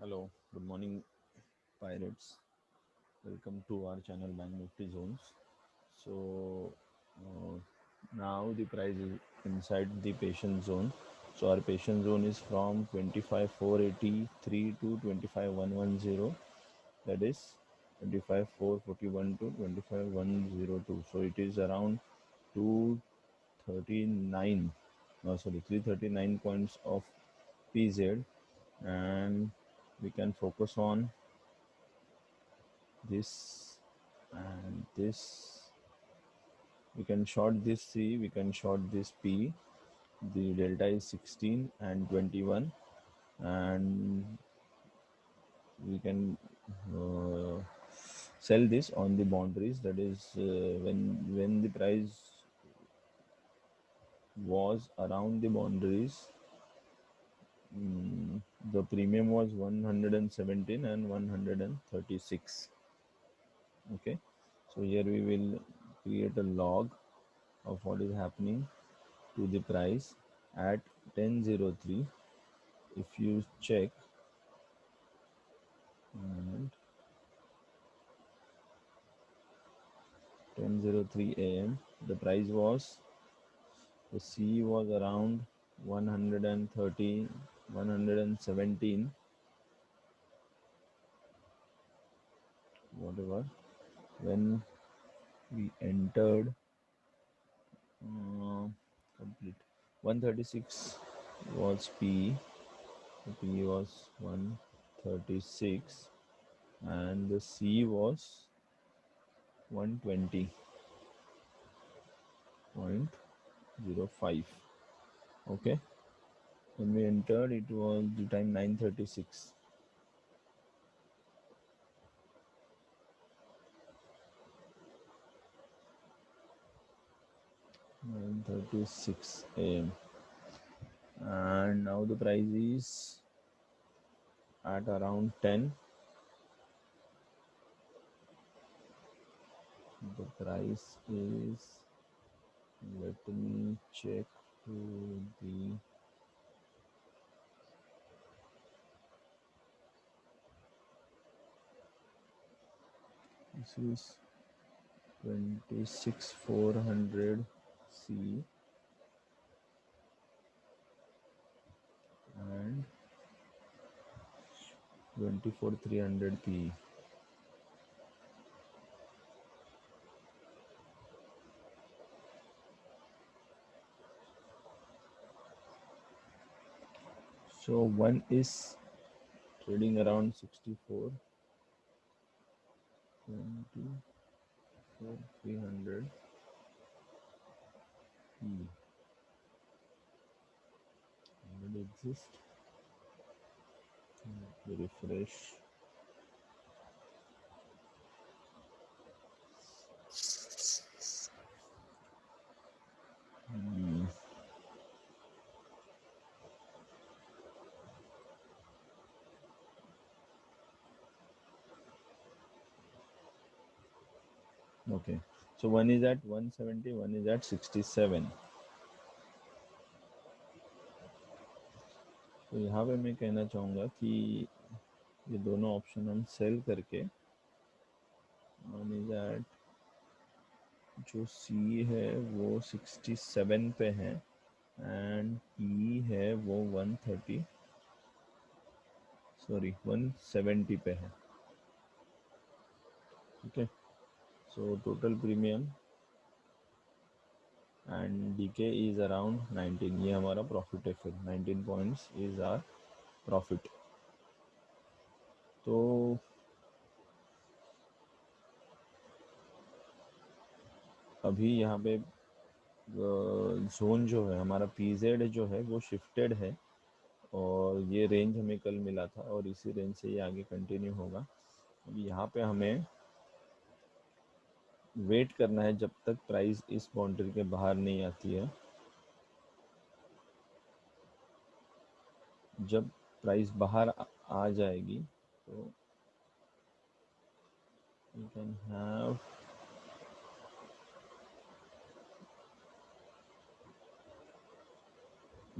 Hello, good morning, pirates. Welcome to our channel Bank Nifty Zones. So uh, now the price is inside the patient zone. So our patient zone is from 25,483 to 25,110. That is 25,441 to 25,102. So it is around 239. No, sorry, 339 points of PZ, and we can focus on this and this. We can short this C, we can short this P. The delta is 16 and 21, and we can uh, sell this on the boundaries. That is when the price was around the boundaries, the premium was 117 and 136. Okay, so here we will create a log of what is happening to the price at 10:03. If you check, and 10:03 a.m. the price was, the C was around 130, 117, whatever. When we entered, complete 136 was P. The P was 136, and the C was 120.05. Okay, when we entered it was the time 9:36. 9:36 a.m. and now the price is at around 10. The price is, let me check to the, this is 26,400 C and 24,300 P. So one is trading around 64, 24,300 P. Already exist. Let me refresh. Okay, so one is at 170, one is at 67. तो यहाँ पे मैं कहना चाहूँगा कि ये दोनों option हम सेल करके, वन इज एट, जो सी है वो 67 पे है एंड ई है वो 130, सॉरी 170 पे है. ठीक है, so total premium and DK is around 19. ये हमारा प्रॉफिट है, फिर 19 पॉइंट्स इज आर प्रॉफिट. तो अभी यहाँ पे जोन जो है हमारा पीजेड जो है वो शिफ्टेड है, और ये रेंज हमें कल मिला था और इसी रेंज से ये आगे कंटिन्यू होगा. अभी यहाँ पे हमें वेट करना है जब तक प्राइस इस बाउंड्री के बाहर नहीं आती है. जब प्राइस बाहर आ जाएगी तो यू कैन हैव,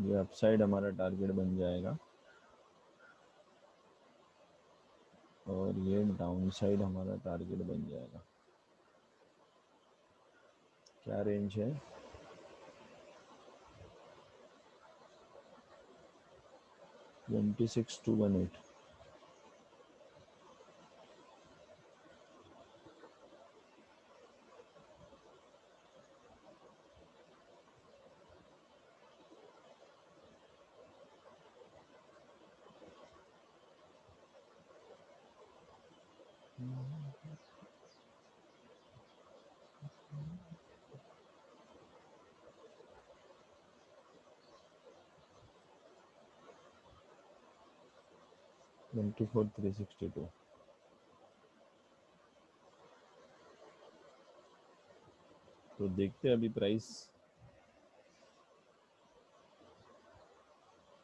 ये अपसाइड हमारा टारगेट बन जाएगा. और ये डाउन साइड हमारा टारगेट बन जाएगा। क्या रेंज है? 26,218। Twenty four 362। तो देखते हैं अभी प्राइस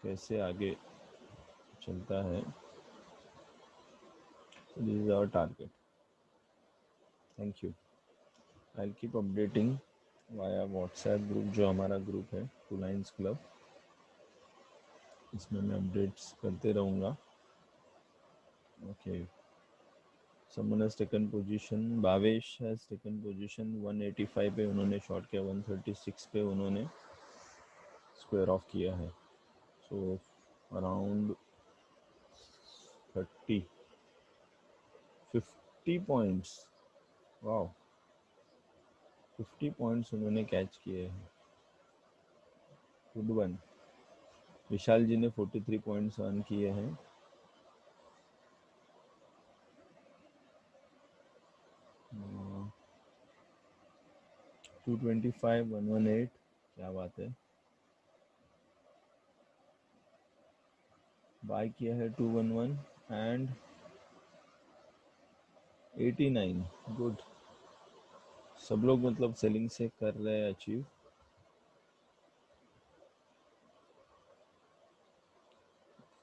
कैसे आगे चलता है। This is our target. Thank you. I keep updating via WhatsApp group, जो हमारा ग्रुप है टू लाइन्स क्लब, इसमें मैं अपडेट्स करते रहूँगा। Okay, someone has taken position, Bhavesh has taken position 185 पे उन्होंने शॉर्ट किया, 136 पे उन्होंने स्क्वायर ऑफ किया है। So around 50 points, wow, 50 points उन्होंने कैच किए हैं। Good one. विशाल जी ने 43 पॉइंट्स अर्न किए हैं। uh, 225 118, क्या बात है। बाय किया है 211 एंड 89। गुड। सब लोग मतलब सेलिंग से कर रहे हैं अचीव।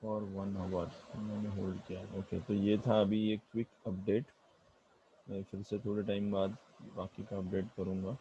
फॉर 1 आवर उन्होंने होल्ड किया। ओके, तो ये था अभी एक क्विक अपडेट। मैं फिर से थोड़े टाइम बाद बाकी का अपडेट करूँगा।